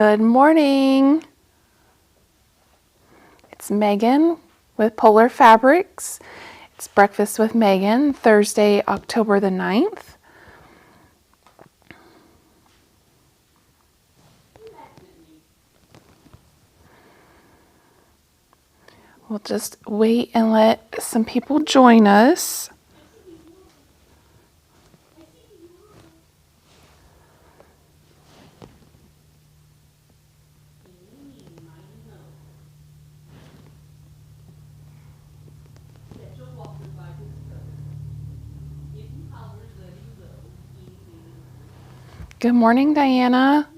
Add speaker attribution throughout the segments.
Speaker 1: Good morning. It's Megan with Polar Fabrics. It's Breakfast with Megan, Thursday, October the 9th. We'll just wait and let some people join us. Good morning, Diana.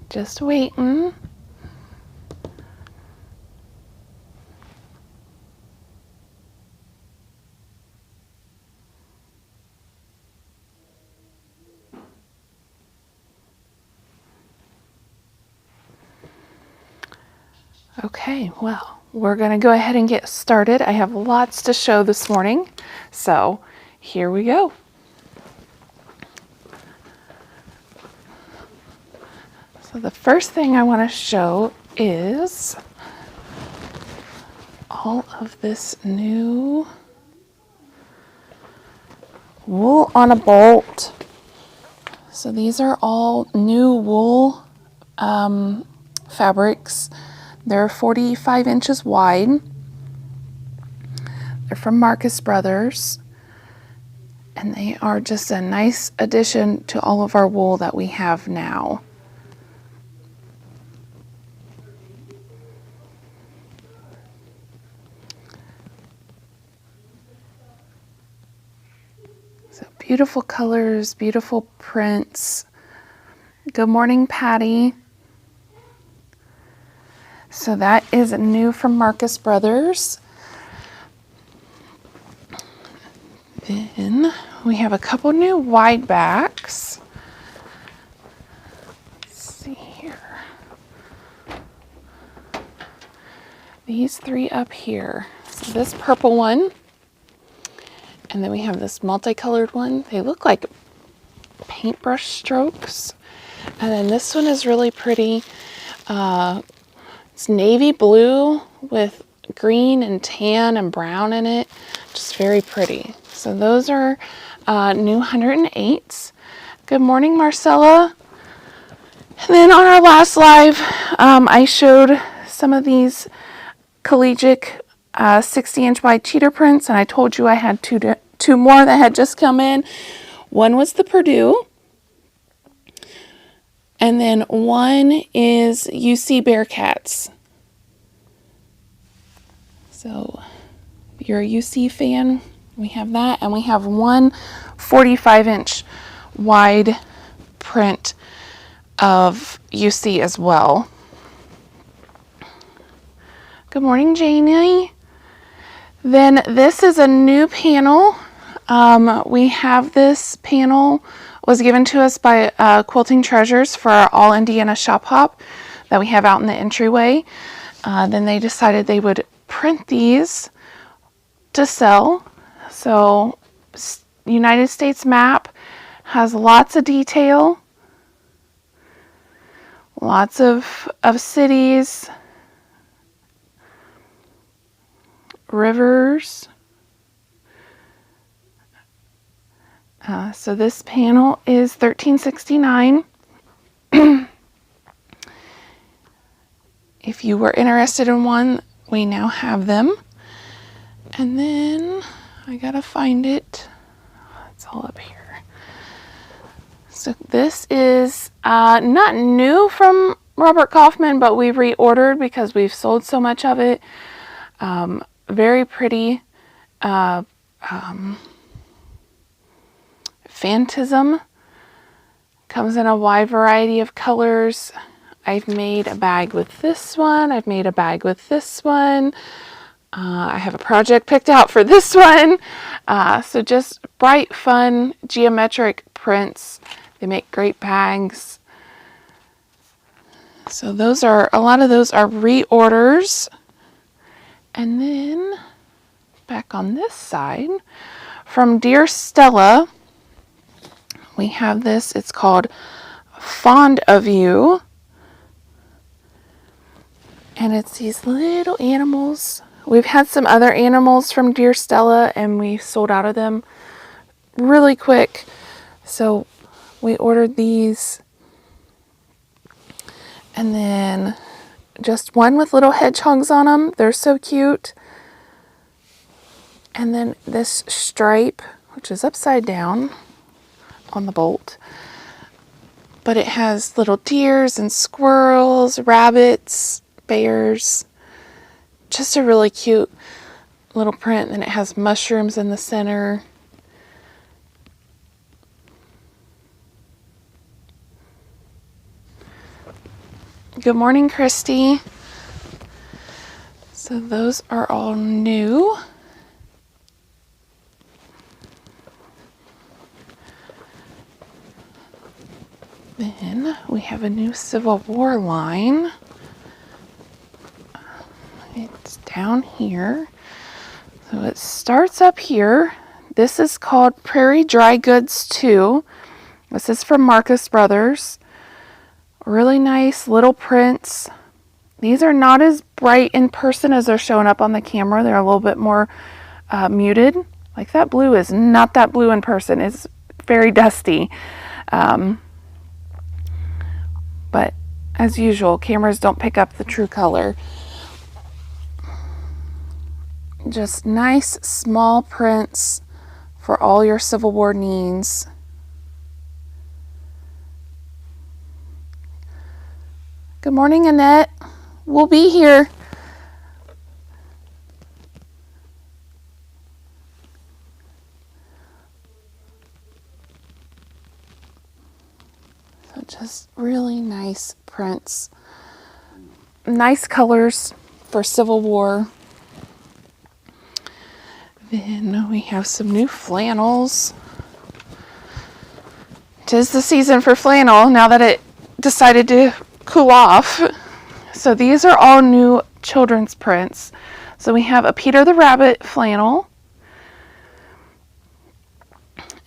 Speaker 1: Just waiting. Okay, well, we're going to go ahead and get started. I have lots to show this morning, so here we go. So the first thing I want to show is all of this new wool on a bolt. So these are all new wool fabrics. They're 45 inches wide. They're from Marcus Brothers. And they are just a nice addition to all of our wool that we have now. So beautiful colors, beautiful prints. Good morning, Patty. So that is new from Marcus Brothers. Then we have a couple new wide backs. Let's see here. These three up here. So this purple one, and then we have this multicolored one. They look like paintbrush strokes. And then this one is really pretty. It's navy blue with green and tan and brown in it. Just very pretty. So those are new 108s. Good morning, Marcella. And then on our last live, I showed some of these collegiate 60-inch wide cheater prints, and I told you I had two more that had just come in. One was the Purdue, and then one is UC Bearcats. So if you're a UC fan, we have that, and we have one 45-inch wide print of UC as well. Good morning, Janie. Then this is a new panel. We have this panel was given to us by Quilting Treasures for our All Indiana Shop Hop that we have out in the entryway. Then they decided they would print these to sell. So United States map has lots of detail, lots of cities, rivers. So this panel is $13.69. If you were interested in one, we now have them. And then I gotta find it. It's all up here. So this is not new from Robert Kaufman, but we reordered because we've sold so much of it. Very pretty Phantasm. Comes in a wide variety of colors. I've made a bag with this one. I've made a bag with this one. I have a project picked out for this one. So just bright, fun, geometric prints. They make great bags. So those are, a lot of those are reorders. And then back on this side, from Dear Stella, we have this. It's called Fond of You. And it's these little animals. We've had some other animals from Dear Stella and we sold out of them really quick. So we ordered these. And then just one with little hedgehogs on them. They're so cute. And then this stripe, which is upside down on the bolt. But it has little deers and squirrels, rabbits, bears. Just a really cute little print. And it has mushrooms in the center. Good morning, Christy. So those are all new. Then we have a new Civil War line. It's down here. So it starts up here. This is called Prairie Dry Goods 2. This is from Marcus Brothers. Really nice little prints. These are not as bright in person as they're showing up on the camera. They're a little bit more muted. Like that blue is not that blue in person. It's very dusty. But as usual, cameras don't pick up the true color. Just nice small prints for all your Civil War needs. Good morning, Annette. We'll be here. So just really nice prints. Nice colors for Civil War. Then we have some new flannels. 'Tis the season for flannel now that it decided to cool off. So these are all new children's prints. So we have a Peter the Rabbit flannel.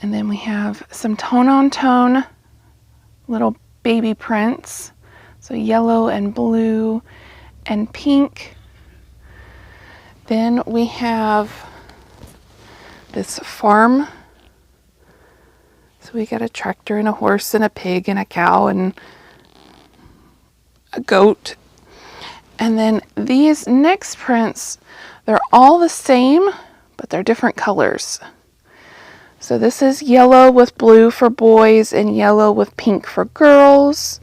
Speaker 1: And then we have some tone-on-tone little baby prints. So yellow and blue and pink. Then we have this farm. So we got a tractor and a horse and a pig and a cow and a goat. And then these next prints, they're all the same, but they're different colors. So this is yellow with blue for boys and yellow with pink for girls.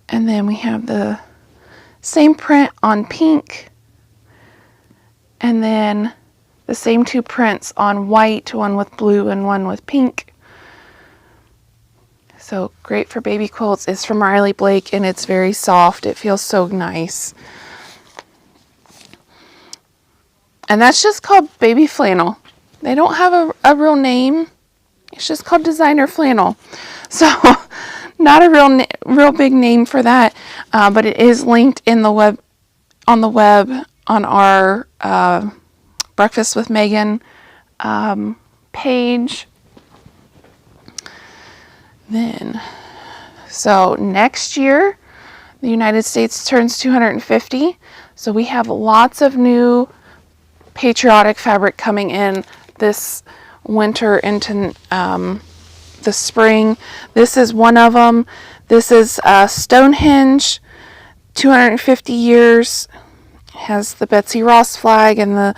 Speaker 1: And then we have the same print on pink. And then the same two prints on white, one with blue and one with pink. So great for baby quilts. It's from Riley Blake and it's very soft. It feels so nice. And that's just called baby flannel. They don't have a real name. It's just called designer flannel. So not a real big name for that, but it is linked in the web on our Breakfast with Megan page. Then, so next year, the United States turns 250. So we have lots of new patriotic fabric coming in this winter into the spring. This is one of them. This is Stonehenge, 250 years. It has the Betsy Ross flag and the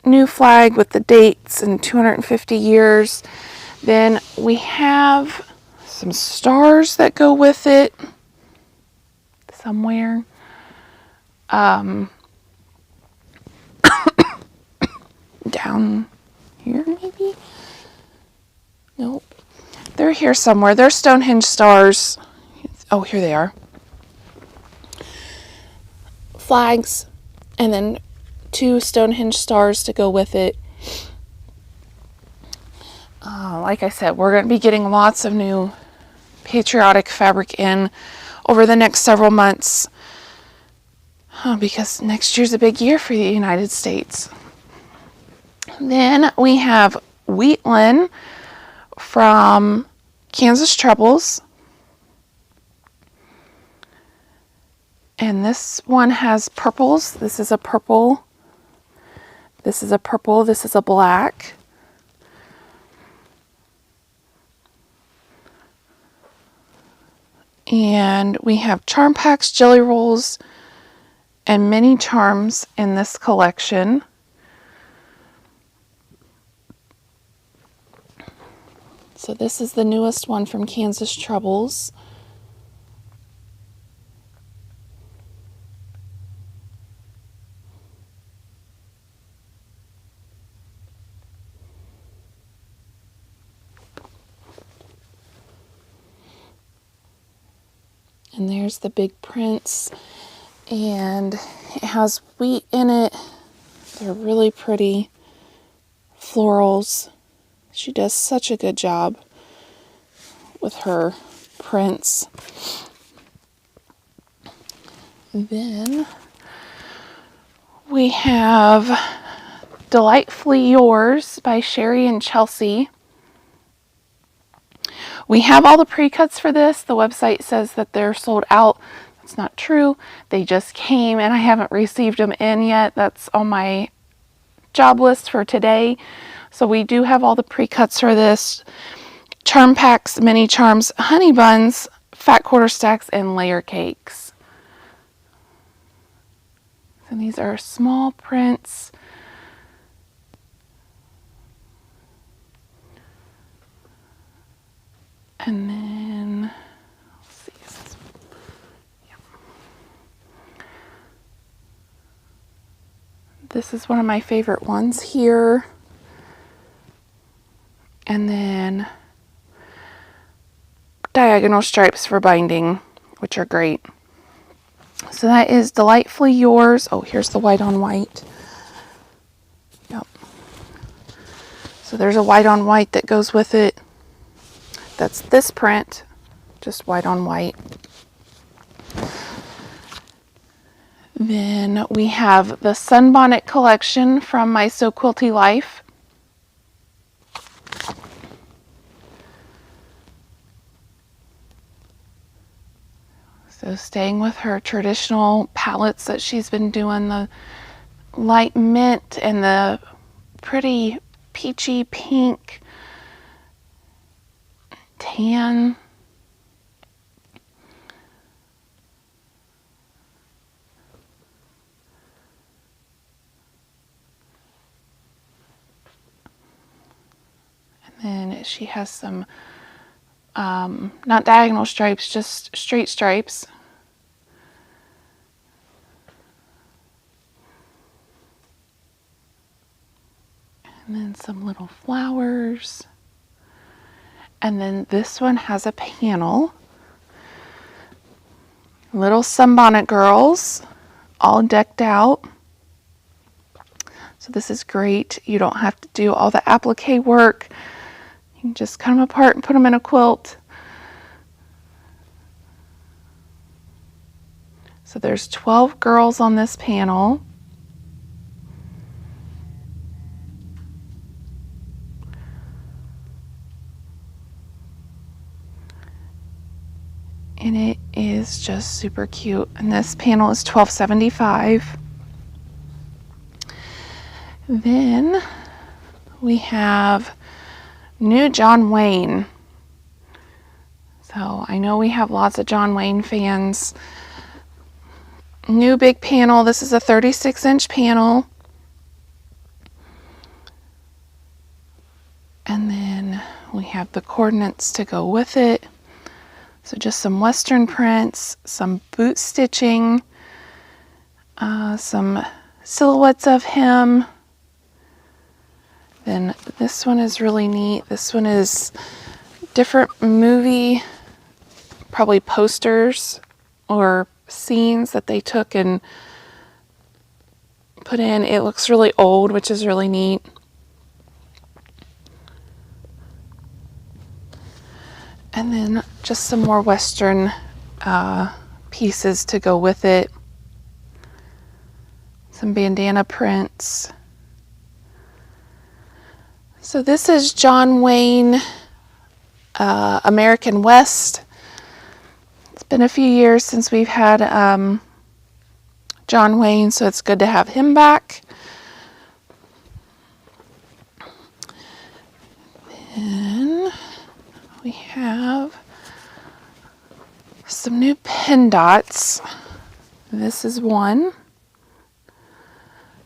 Speaker 1: new flag with the dates and 250 years. Then we have some stars that go with it somewhere. Down here maybe? Nope. They're here somewhere. They're Stonehenge stars. Oh, here they are. Flags and then 2 Stonehenge stars to go with it. Like I said, we're going to be getting lots of new patriotic fabric in over the next several months, because next year's a big year for the United States. Then we have Wheatland from Kansas Troubles. And this one has purples. This is a purple. This is a purple. This is a black. And we have charm packs, jelly rolls, and mini charms in this collection. So this is the newest one from Kansas Troubles. And there's the big prints, and it has wheat in it. They're really pretty florals. She does such a good job with her prints. Then we have Delightfully Yours by Sherry and Chelsea. We have all the pre-cuts for this. The website says that they're sold out. That's not true. They just came and I haven't received them in yet. That's on my job list for today. So we do have all the pre-cuts for this. Charm packs, mini charms, honey buns, fat quarter stacks, and layer cakes. And these are small prints. And then, let's see. Yeah. This is one of my favorite ones here. And then diagonal stripes for binding, which are great. So that is Delightfully Yours. Oh, here's the white on white. Yep. So there's a white on white that goes with it. That's this print, just white on white. Then we have the Sunbonnet collection from My So Quilty Life. So staying with her traditional palettes that she's been doing, the light mint and the pretty peachy pink, tan. And then she has some, not diagonal stripes, just straight stripes. And then some little flowers. And then this one has a panel. Little Sunbonnet girls, all decked out. So this is great. You don't have to do all the applique work. You can just cut them apart and put them in a quilt. So there's 12 girls on this panel. And it is just super cute. And this panel is $12.75. Then we have new John Wayne. So I know we have lots of John Wayne fans. New big panel. This is a 36-inch panel. And then we have the coordinates to go with it. So just some Western prints, some boot stitching, some silhouettes of him. Then this one is really neat. This one is different movie, probably posters or scenes that they took and put in. It looks really old, which is really neat. And then just some more Western pieces to go with it. Some bandana prints. So this is John Wayne American West. It's been a few years since we've had John Wayne, so it's good to have him back. Then we have some new pin dots. This is one.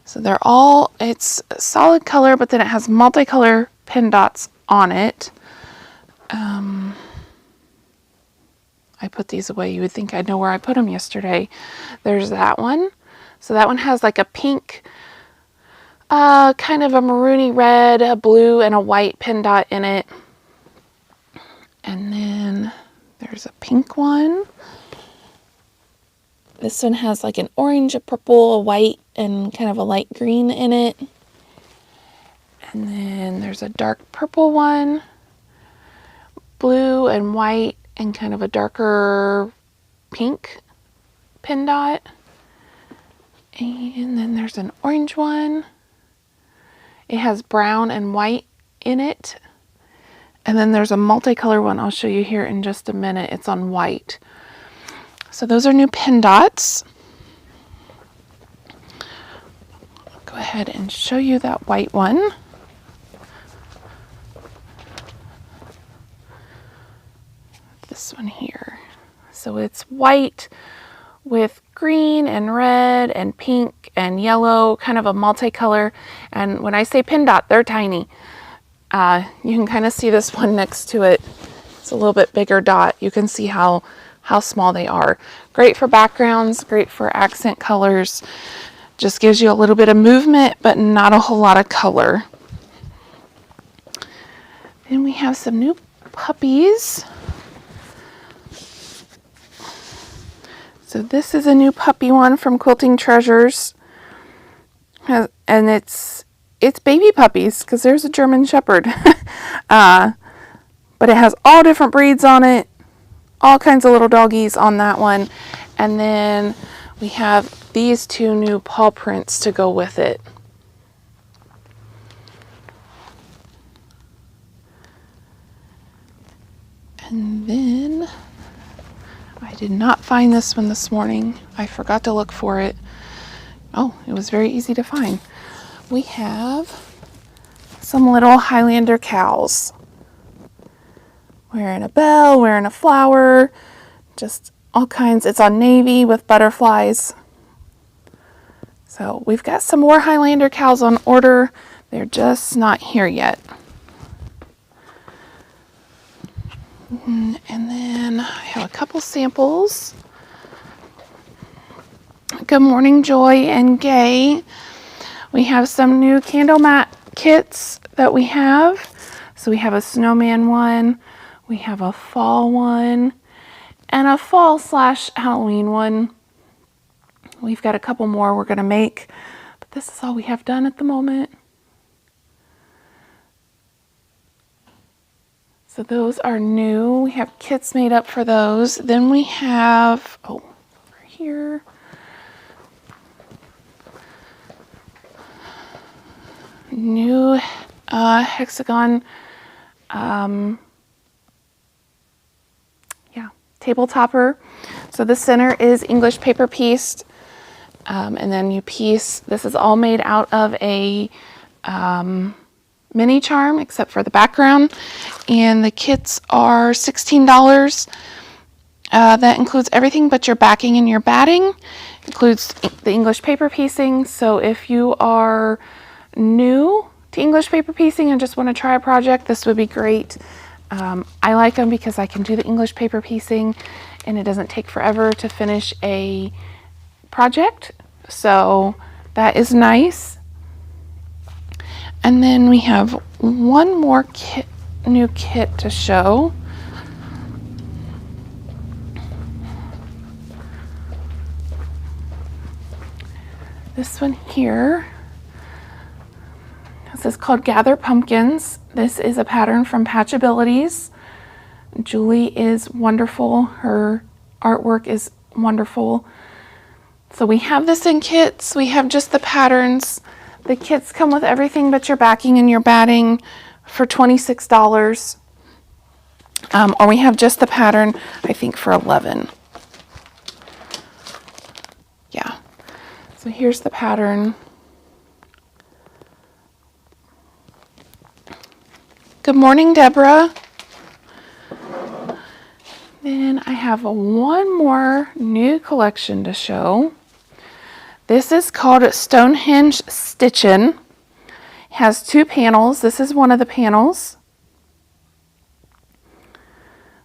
Speaker 1: So they're all, it's solid color, but then it has multicolor pin dots on it. I put these away. You would think I'd know where I put them yesterday. There's that one. So that one has like a pink, kind of a maroony red, a blue, and a white pin dot in it. And then there's a pink one. This one has like an orange, a purple, a white, and kind of a light green in it. And then there's a dark purple one, blue and white, and kind of a darker pink pin dot. And then there's an orange one. It has brown and white in it. And then there's a multicolor one I'll show you here in just a minute. It's on white. So those are new pin dots. I'll go ahead and show you that white one. This one here. So it's white with green and red and pink and yellow, kind of a multicolor. And when I say pin dot, they're tiny. You can kind of see this one next to it. It's a little bit bigger dot. You can see how small they are. Great for backgrounds, great for accent colors. Just gives you a little bit of movement, but not a whole lot of color. Then we have some new puppies. So this is a new puppy one from Quilting Treasures. And it's baby puppies because there's a German Shepherd. But it has all different breeds on it. All kinds of little doggies on that one. And then we have these two new paw prints to go with it. And then I did not find this one this morning. I forgot to look for it. Oh, it was very easy to find. We have some little Highlander cows. Wearing a bell, wearing a flower, just all kinds. It's on navy with butterflies. So we've got some more Highlander cows on order. They're just not here yet. And then I have a couple samples. Good Morning Joy and Gay. We have some new candle mat kits that we have. So we have a snowman one. We have a fall one and a fall/Halloween one. We've got a couple more we're going to make, but this is all we have done at the moment. So those are new. We have kits made up for those. Then we have, over here. New hexagon table topper. So the center is English paper pieced, and then you piece. This is all made out of a mini charm, except for the background. And the kits are $16. That includes everything but your backing and your batting. Includes the English paper piecing. So if you are new to English paper piecing and just want to try a project, this would be great. I like them because I can do the English paper piecing and it doesn't take forever to finish a project. So that is nice. And then we have one more new kit to show. This one here. This is called Gather Pumpkins. This is a pattern from Patchabilities. Julie is wonderful. Her artwork is wonderful. So we have this in kits. We have just the patterns. The kits come with everything but your backing and your batting for $26. Or we have just the pattern, I think, for $11. Yeah. So here's the pattern. Good morning, Deborah. Then I have one more new collection to show. This is called Stonehenge Stitchin'. It has 2 panels. This is one of the panels.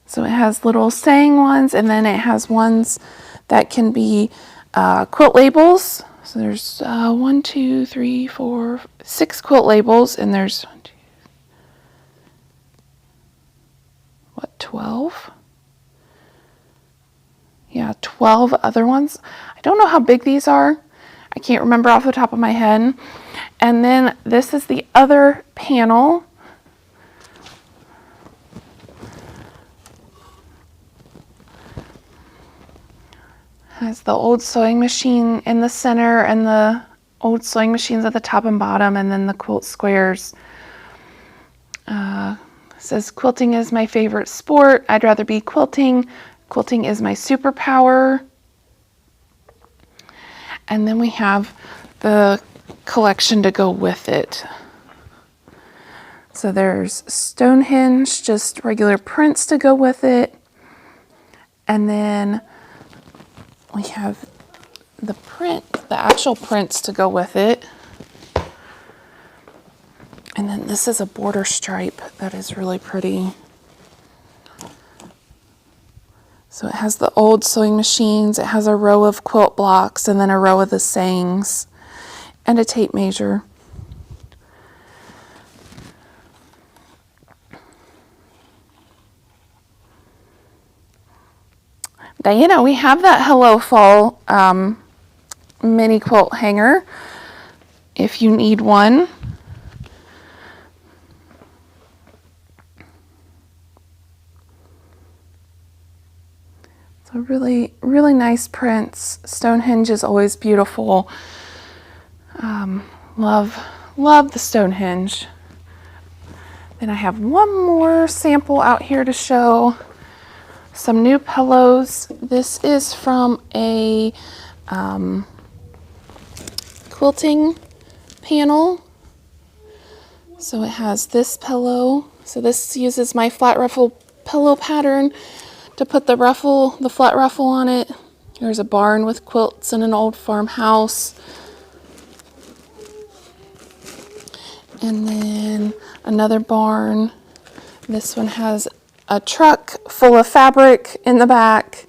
Speaker 1: So it has little saying ones, and then it has ones that can be quilt labels. So there's 1, 2, 3, 4, 6 quilt labels, and there's 12? Yeah, 12 other ones. I don't know how big these are. I can't remember off the top of my head. And then this is the other panel. Has the old sewing machine in the center and the old sewing machines at the top and bottom, and then the quilt squares. Says quilting is my favorite sport. I'd rather be quilting. Quilting is my superpower. And then we have the collection to go with it. So there's Stonehenge, just regular prints to go with it. And then we have the print, the actual prints to go with it. And then this is a border stripe that is really pretty. So it has the old sewing machines, it has a row of quilt blocks, and then a row of the sayings, and a tape measure. Diana, we have that Hello Fall mini quilt hanger if you need one. So really, really nice prints. Stonehenge is always beautiful. Love the Stonehenge. Then I have one more sample out here to show. Some new pillows. This is from a quilting panel. So it has this pillow. So this uses my flat ruffle pillow pattern to put the flat ruffle on it. There's a barn with quilts and an old farmhouse. And then another barn. This one has a truck full of fabric in the back.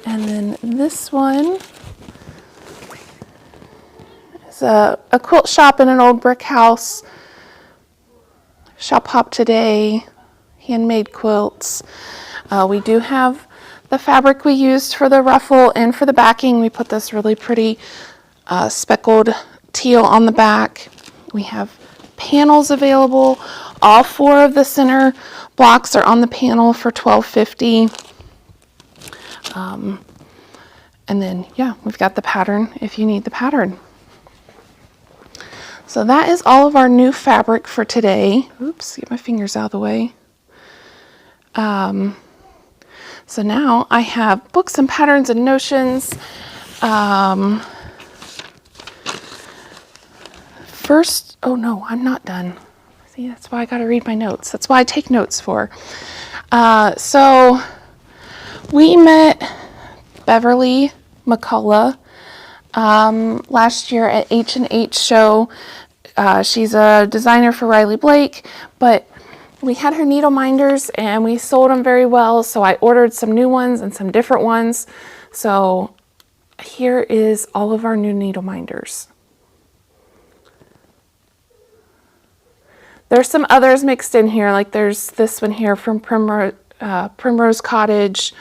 Speaker 1: And then this one is a quilt shop in an old brick house. Shop hop today. Handmade quilts. We do have the fabric we used for the ruffle and for the backing. We put this really pretty speckled teal on the back. We have panels available. All 4 of the center blocks are on the panel for $12.50. And then, yeah, we've got the pattern if you need the pattern. So that is all of our new fabric for today. Oops, get my fingers out of the way. So now I have books and patterns and notions. First, oh no, I'm not done. See, that's why I got to read my notes. That's why I take notes for. So we met Beverly McCullough last year at H&H show. She's a designer for Riley Blake, but we had her needle minders and we sold them very well, so I ordered some new ones and some different ones. So here is all of our new needle minders. There's some others mixed in here, like there's this one here from Primrose Cottage,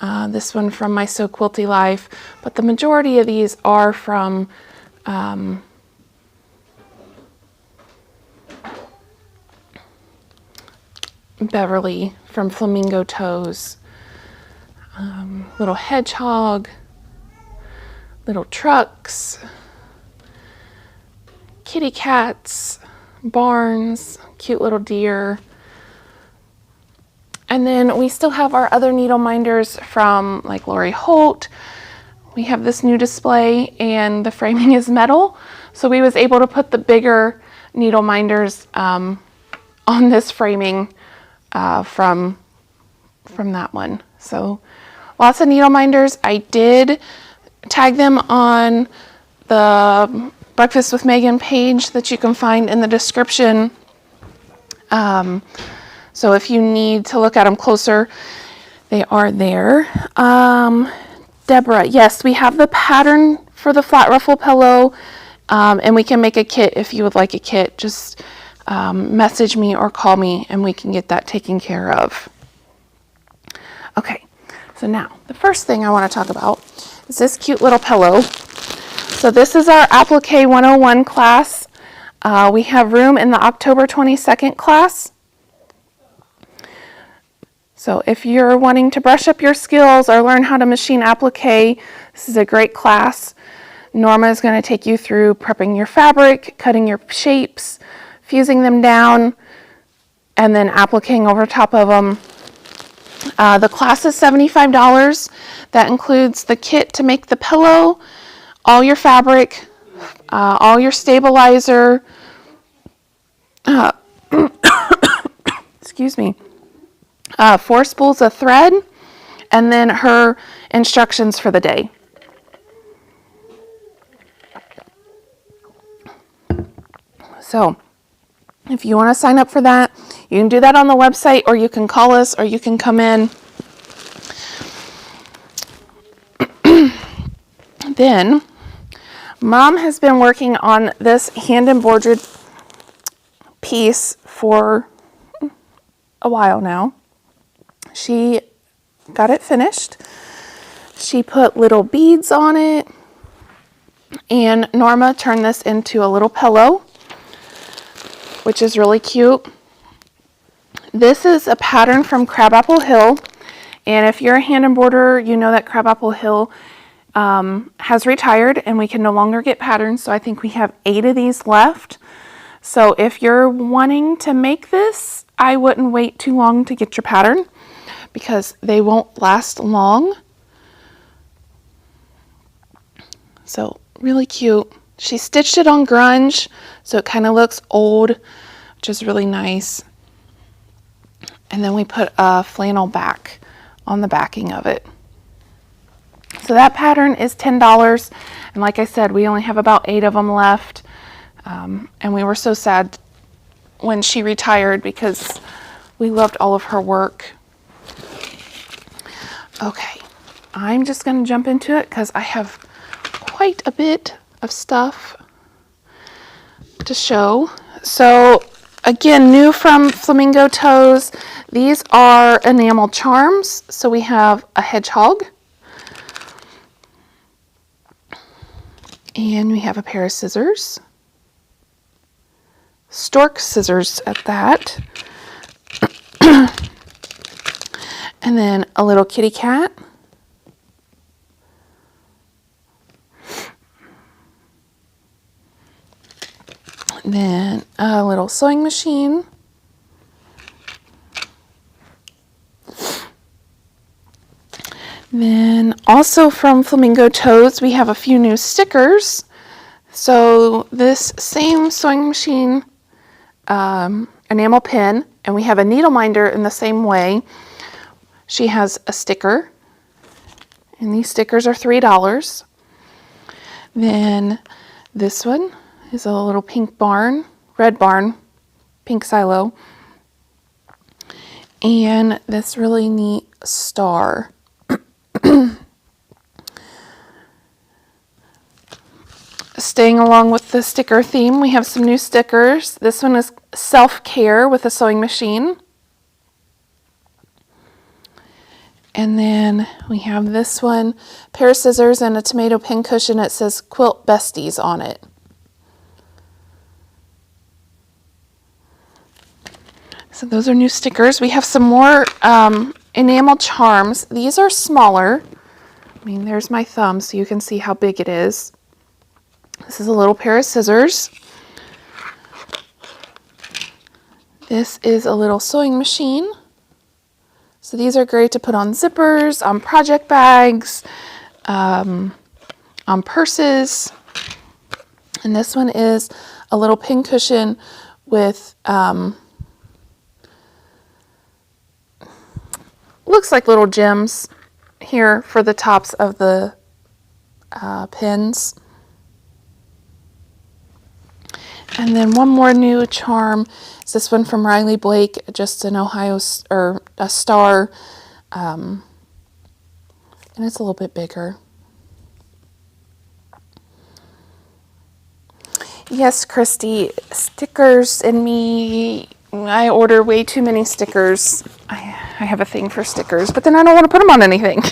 Speaker 1: this one from My So Quilty Life, but the majority of these are from Beverly from Flamingo Toes. Little hedgehog, little trucks, kitty cats, barns, cute little deer. And then we still have our other needle minders from like Lori Holt. We have this new display and the framing is metal. So we was able to put the bigger needle minders on this framing from that one. So lots of needle minders. I did tag them on the Breakfast with Megan page that you can find in the description. So if you need to look at them closer, they are there. Deborah, yes, we have the pattern for the flat ruffle pillow, and we can make a kit if you would like a kit. Just message me or call me and we can get that taken care of. Okay, so now the first thing I want to talk about is this cute little pillow. So this is our Applique 101 class. We have room in the October 22nd class. So if you're wanting to brush up your skills or learn how to machine applique, this is a great class. Norma is going to take you through prepping your fabric, cutting your shapes, fusing them down, and then appliquing over top of them. The class is $75. That includes the kit to make the pillow, all your fabric, all your stabilizer, excuse me, 4 spools of thread, and then her instructions for the day. So if you want to sign up for that, you can do that on the website, or you can call us, or you can come in. Then Mom has been working on this hand embroidered piece for a while now. She got it finished. She put little beads on it, and Norma turned this into a little pillow, which is really cute. This is a pattern from Crabapple Hill, and if you're a hand embroiderer, you know that Crabapple Hill has retired and we can no longer get patterns, so I think we have 8 of these left. So if you're wanting to make this, I wouldn't wait too long to get your pattern because they won't last long. So really cute. She stitched it on grunge, so it kind of looks old, which is really nice. And then we put a flannel back on the backing of it. So that pattern is $10. And like I said, we only have about 8 of them left. And we were so sad when she retired because we loved all of her work. Okay, I'm just going to jump into it because I have quite a bit of stuff to show. So again, new from Flamingo Toes, these are enamel charms. So we have a hedgehog, and we have a pair of scissors, stork scissors at that, and then a little kitty cat, then a little sewing machine, then also from Flamingo Toes, we have a few new stickers. So this same sewing machine enamel pin, and we have a needle minder in the same way. She has a sticker, and these stickers are $3. Then this one is a little pink barn, red barn, pink silo, and this really neat star. Staying along with the sticker theme, we have some new stickers. This one is self-care with a sewing machine. And then we have this one, pair of scissors and a tomato pin cushion. It says Quilt Besties on it. So So those are new stickers. We have some more enamel charms. These are smaller. I mean, there's my thumb so you can see how big it is. This is a little pair of scissors. This is a little sewing machine. So these are great to put on zippers, on project bags, on purses. And this one is a little pin cushion with, looks like little gems here for the tops of the pins. And then one more new charm is this one from Riley Blake, just an Ohio, or a star, and it's a little bit bigger. Yes, Christy, stickers and me, I order way too many stickers. I have a thing for stickers, but then I don't want to put them on anything.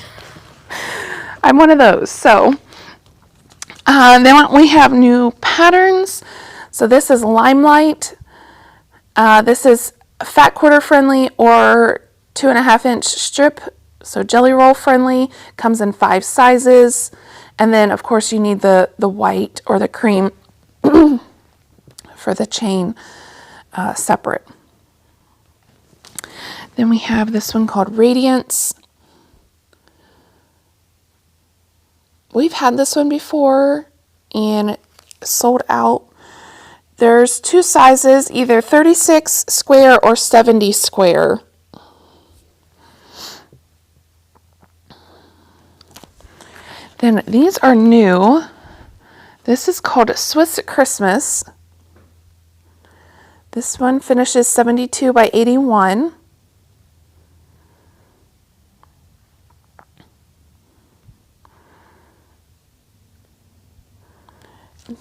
Speaker 1: I'm one of those. So then we have new patterns. So this is Limelight. This is fat quarter friendly or 2.5-inch strip. So jelly roll friendly, comes in 5 sizes. And then of course you need the white or the cream for the chain separate. Then we have this one called Radiance. We've had this one before and sold out. There's 2 sizes, either 36 square or 70 square. Then these are new. This is called Swiss Christmas. This one finishes 72 by 81.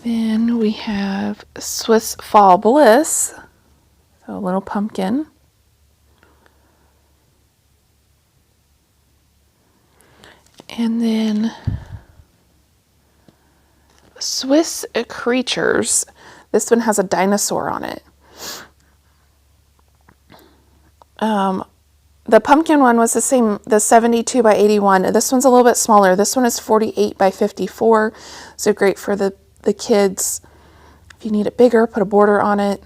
Speaker 1: Then we have Swiss Fall Bliss, so a little pumpkin. And then Swiss Creatures. This one has a dinosaur on it. The pumpkin one was the same, the 72 by 81. This one's a little bit smaller. This one is 48 by 54, so great for the kids. If you need it bigger, put a border on it.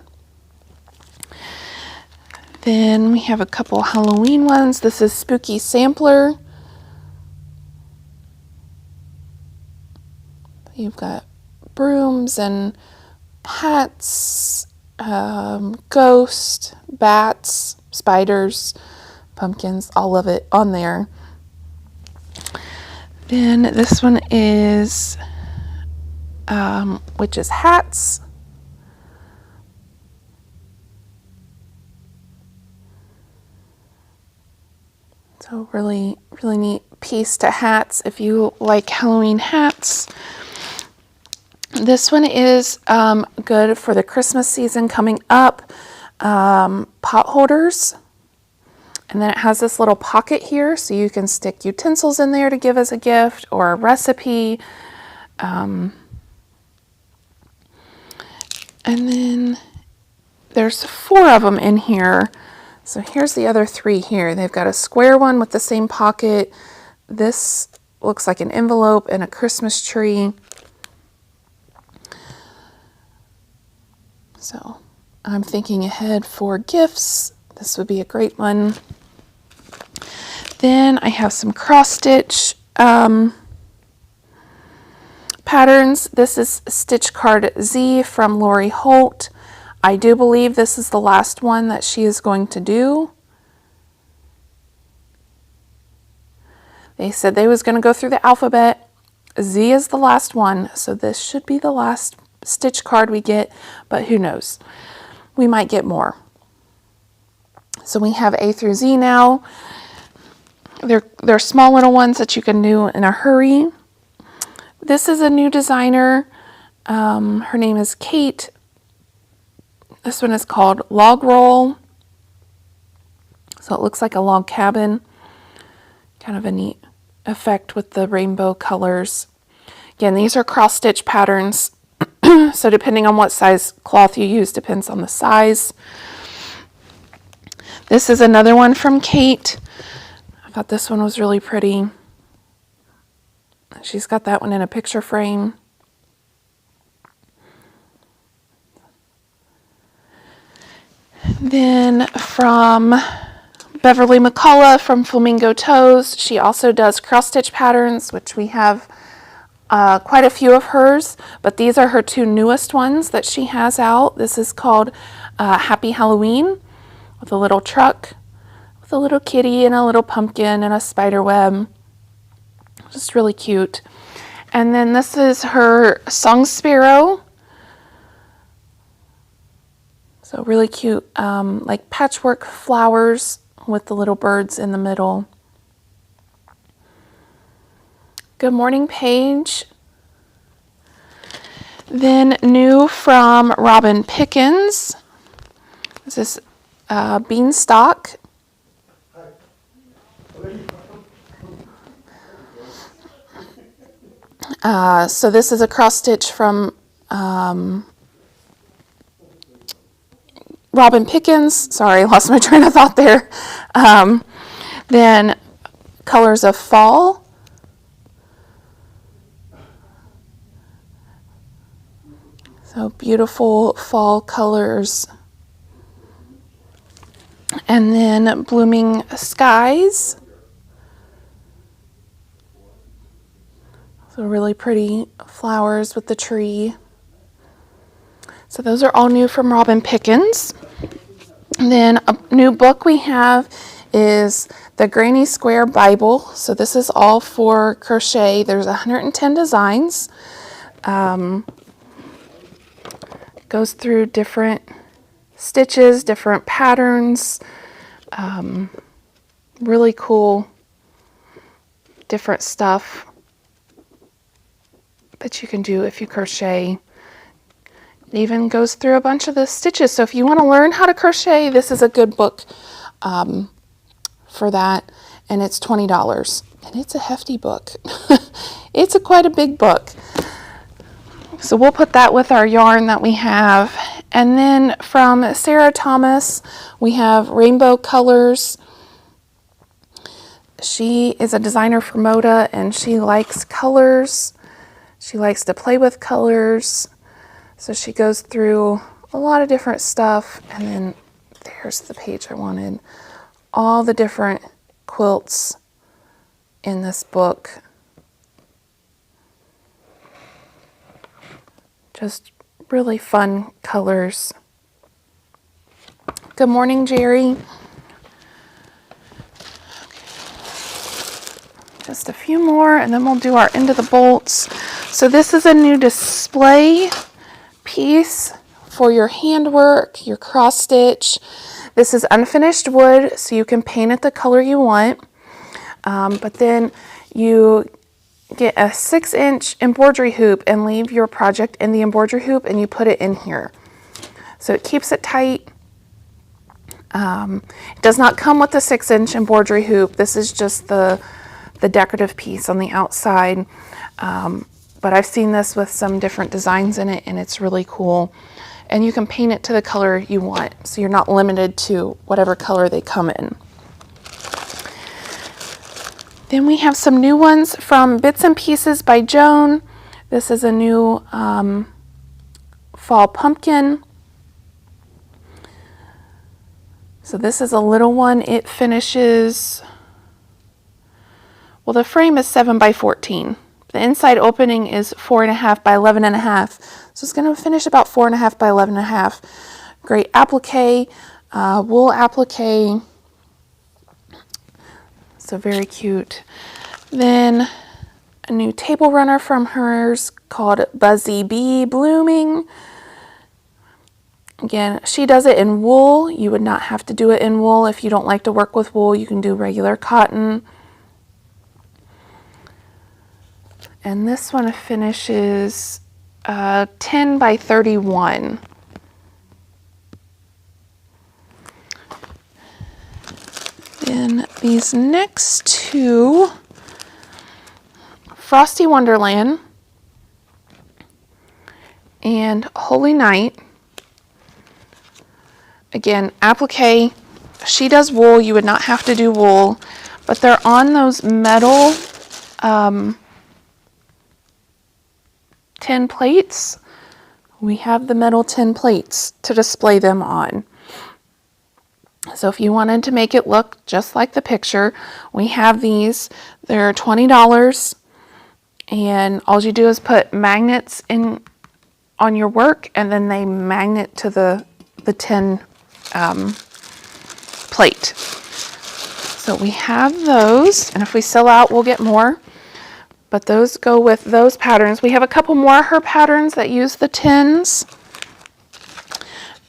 Speaker 1: Then we have a couple Halloween ones. This is Spooky Sampler. You've got brooms and hats, ghosts, bats, spiders, pumpkins, all of it on there. Then this one is witches' hats. So really, really neat piece to hats if you like Halloween hats. This one is good for the Christmas season coming up. Pot holders. And then it has this little pocket here so you can stick utensils in there to give as a gift or a recipe. And then there's 4 of them in here. So here's the other 3 here. They've got a square one with the same pocket. This looks like an envelope and a Christmas tree. So I'm thinking ahead for gifts. This would be a great one. Then I have some cross stitch patterns. This is Stitch Card Z from Lori Holt. I do believe this is the last one that she is going to do. They said they was going to go through the alphabet. Z is the last one, so this should be the last stitch card we get, but who knows? We might get more. So we have A through Z now. They're small little ones that you can do in a hurry. This is a new designer. Her name is Kate. This one is called Log Roll. So it looks like a log cabin. Kind of a neat effect with the rainbow colors. Again, these are cross stitch patterns. So depending on what size cloth you use depends on the size. This is another one from Kate. I thought this one was really pretty. She's got that one in a picture frame. Then from Beverly McCullough from Flamingo Toes, she also does cross stitch patterns, which we have quite a few of hers, but these are her two newest ones that she has out. This is called Happy Halloween, with a little truck, with a little kitty and a little pumpkin and a spider web. Just really cute. And then this is her Song Sparrow. So really cute, like patchwork flowers with the little birds in the middle. Good morning, Paige. Then new from Robin Pickens. This is Beanstalk. So this is a cross stitch from Robin Pickens. Sorry, lost my train of thought there. Then Colors of Fall. So beautiful fall colors. And then Blooming Skies. So really pretty flowers with the tree. So those are all new from Robin Pickens. And then a new book we have is the Granny Square Bible. So this is all for crochet. There's 110 designs. Goes through different stitches, different patterns. Really cool, different stuff that you can do if you crochet. It even goes through a bunch of the stitches. So if you want to learn how to crochet, this is a good book for that. And it's $20. And it's a hefty book. It's quite a big book. So we'll put that with our yarn that we have. And then from Sarah Thomas, we have Rainbow Colors. She is a designer for Moda, and she likes colors. She likes to play with colors. So she goes through a lot of different stuff. And then there's the page I wanted. All the different quilts in this book. Just really fun colors. Good morning, Jerry. Just a few more and then we'll do our end of the bolts. So this is a new display piece for your handwork, your cross stitch. This is unfinished wood, so you can paint it the color you want. But then you get a 6-inch embroidery hoop and leave your project in the embroidery hoop and you put it in here. So it keeps it tight. It does not come with a 6-inch embroidery hoop. This is just the decorative piece on the outside. But I've seen this with some different designs in it and it's really cool. And you can paint it to the color you want. So you're not limited to whatever color they come in. Then we have some new ones from Bits and Pieces by Joan. This is a new fall pumpkin. So this is a little one. It finishes, well, the frame is 7 by 14. The inside opening is 4.5 by 11.5. So it's going to finish about 4.5 by 11.5. Great applique, wool applique. So very cute. Then a new table runner from hers called Buzzy Bee Blooming. Again, she does it in wool. You would not have to do it in wool. If you don't like to work with wool, you can do regular cotton. And this one finishes 10 by 31. Then these next two, Frosty Wonderland and Holy Night. Again, applique, she does wool. You would not have to do wool, but they're on those metal tin plates. We have the metal tin plates to display them on. So if you wanted to make it look just like the picture, we have these. They're $20, and all you do is put magnets in on your work, and then they magnet to the tin plate. So we have those, and if we sell out, we'll get more. But those go with those patterns. We have a couple more her patterns that use the tins.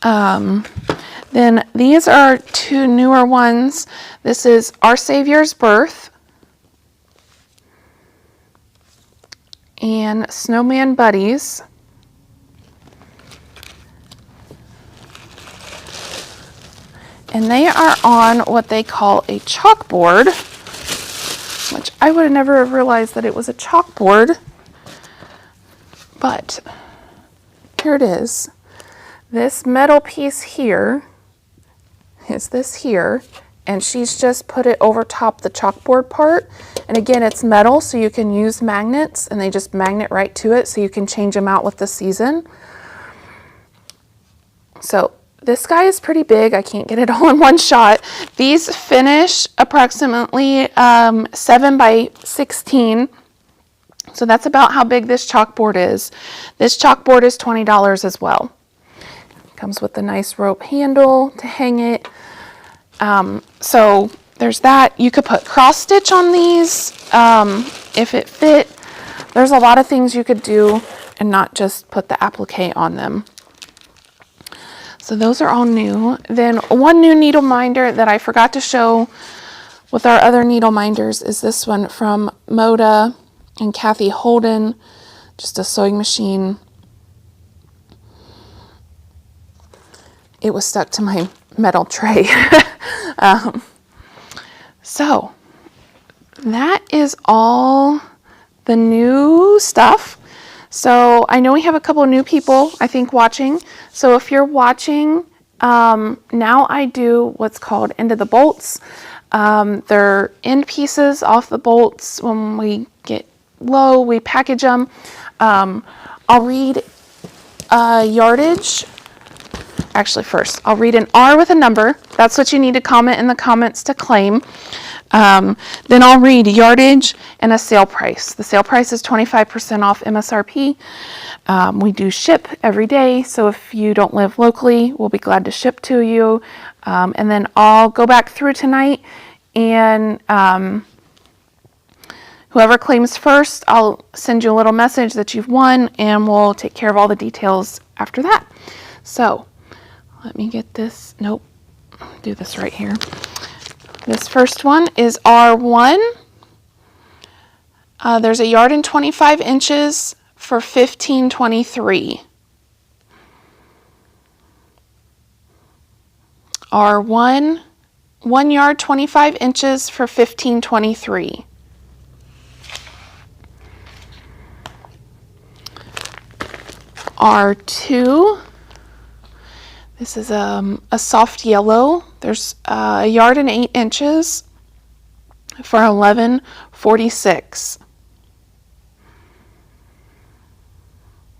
Speaker 1: Then these are two newer ones. This is Our Savior's Birth and Snowman Buddies. And they are on what they call a chalkboard, which I would have never realized that it was a chalkboard. But here it is. This metal piece here is this here, and she's just put it over top the chalkboard part. And again, it's metal, so you can use magnets, and they just magnet right to it, so you can change them out with the season. So this guy is pretty big. I can't get it all in one shot. These finish approximately 7 by 16. So that's about how big this chalkboard is. This chalkboard is $20 as well. Comes with a nice rope handle to hang it. So there's that. You could put cross stitch on these if it fit. There's a lot of things you could do and not just put the applique on them. So those are all new. Then one new needle minder that I forgot to show with our other needle minders is this one from Moda and Kathy Holden. Just a sewing machine. It was stuck to my metal tray. So that is all the new stuff. So I know we have a couple of new people, I think, watching. So if you're watching, now I do what's called end of the bolts. They're end pieces off the bolts. When we get low, we package them. I'll read yardage. Actually, first, I'll read an R with a number. That's what you need to comment in the comments to claim. Then I'll read yardage and a sale price. The sale price is 25% off MSRP. We do ship every day, so if you don't live locally, we'll be glad to ship to you. And then I'll go back through tonight, and whoever claims first, I'll send you a little message that you've won, and we'll take care of all the details after that. So let me get this. Nope. Do this right here. This first one is R1. There's a yard and 25 inches for $15.23. R1, 1 yard 25 inches for $15.23. R2. This is a soft yellow. There's a yard and 8 inches for $11.46.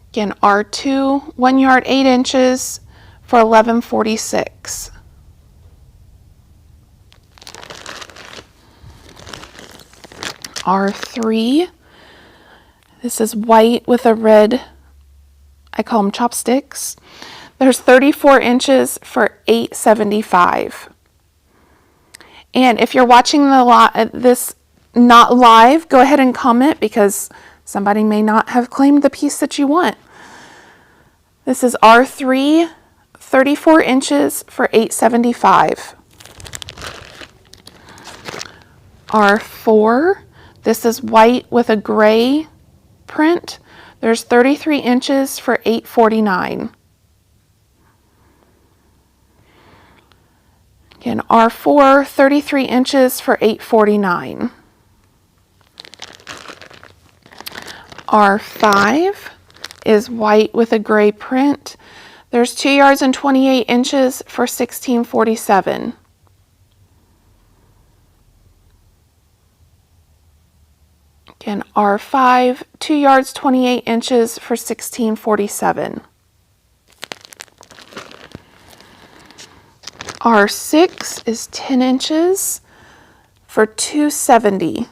Speaker 1: Again, R2, 1 yard 8 inches for $11.46. R3. This is white with a red, I call them chopsticks. There's 34 inches for $8.75. And if you're watching this not live, go ahead and comment, because somebody may not have claimed the piece that you want. This is R3, 34 inches for $8.75. R4, this is white with a gray print. There's 33 inches for $8.49. Again, R4, 33 inches for $8.49. R5 is white with a gray print. There's 2 yards and 28 inches for $16.47. Again, R5, 2 yards, 28 inches for $16.47. R6 is 10 inches for $2.70.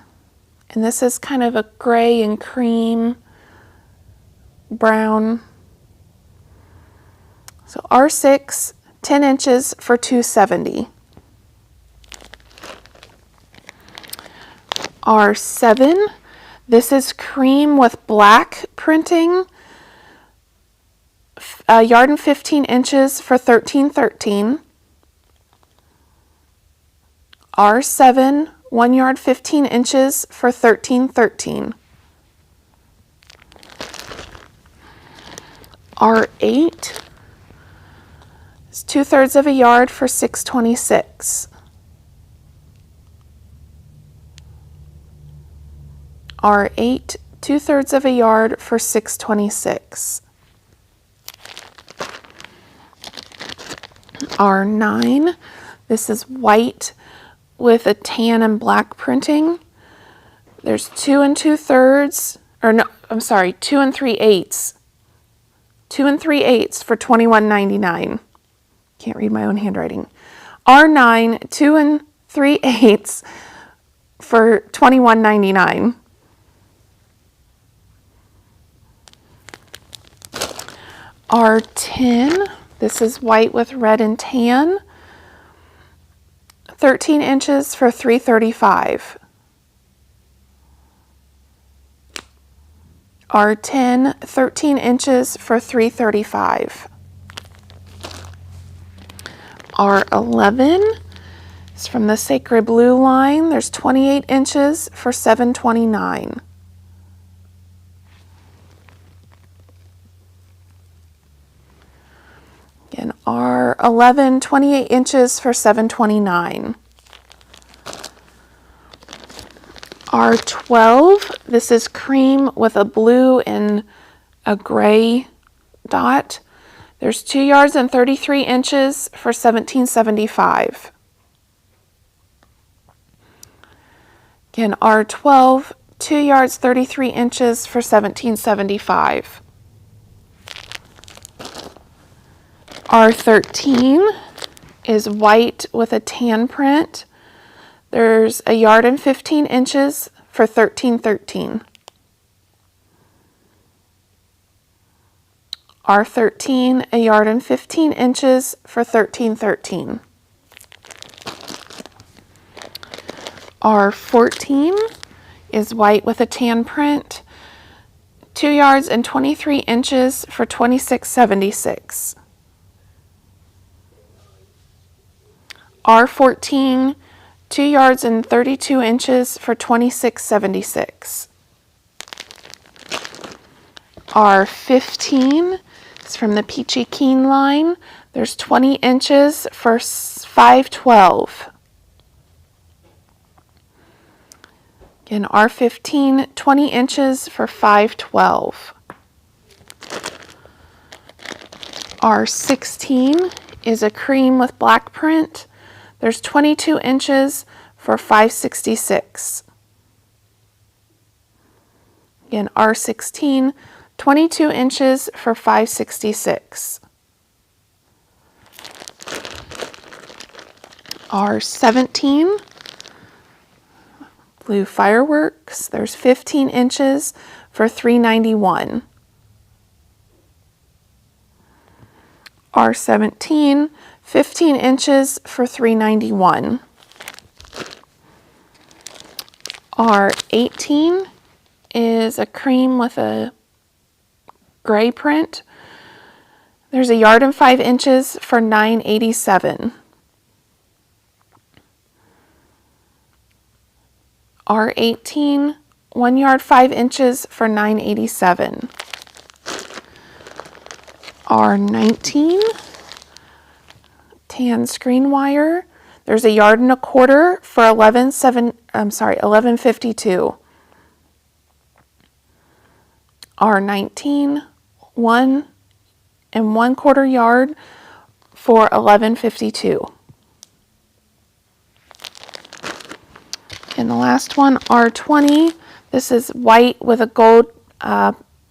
Speaker 1: And this is kind of a gray and cream brown. So R6, 10 inches for $2.70. R7, this is cream with black printing, a yard and 15 inches for $13.13. R7, 1 yard 15 inches for $13.13. R8 is 2/3 of a yard for $6.26. R8, 2/3 of a yard for $6.26. R9, this is white with a tan and black printing. There's 2 2/3, or no, I'm sorry, 2 3/8. 2 3/8 for $21.99. Can't read my own handwriting. R9, 2 3/8 for $21.99. R10, this is white with red and tan, 13 inches for $3.35. R10, 13 inches for $3.35. R11 is from the Sacred Blue line. There's 28 inches for $7.29. Again, R11, 28 inches for $7.29. R12, this is cream with a blue and a gray dot. There's 2 yards and 33 inches for $17.75. Again, R12, 2 yards, 33 inches for $17.75. R13 is white with a tan print. There's a yard and 15 inches for $13.13. R13, a yard and 15 inches for $13.13. R14 is white with a tan print. 2 yards and 23 inches for $26.76. R14, 2 yards and 32 inches for $26.76. R15 is from the Peachy Keen line. There's 20 inches for $5.12. Again, R15, 20 inches for $5.12. R16 is a cream with black print. There's 22 inches for $5.66. Again, R16, 22 inches for $5.66. R17, blue fireworks. There's 15 inches for $3.91. R17, 15 inches for $3.91. R18 is a cream with a gray print. There's a yard and 5 inches for $9.87. R18, 1 yard 5 inches for $9.87. R19, tan screen wire. There's a yard and a quarter for $11.52. R19, 1 1/4 yard for $11.52. And the last one, R20, This is white with a gold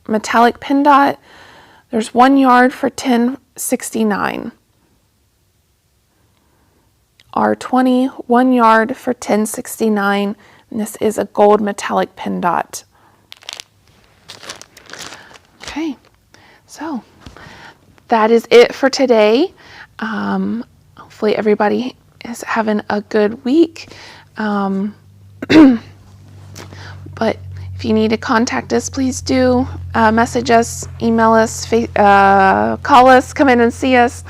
Speaker 1: metallic pin dot. There's 1 yard for $10.69. R20, 1 yard for $10.69. And this is a gold metallic pin dot. Okay, so that is it for today. Hopefully everybody is having a good week. But if you need to contact us, please do message us, email us, call us, come in and see us.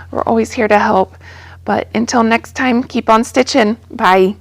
Speaker 1: We're always here to help. But until next time, keep on stitching. Bye.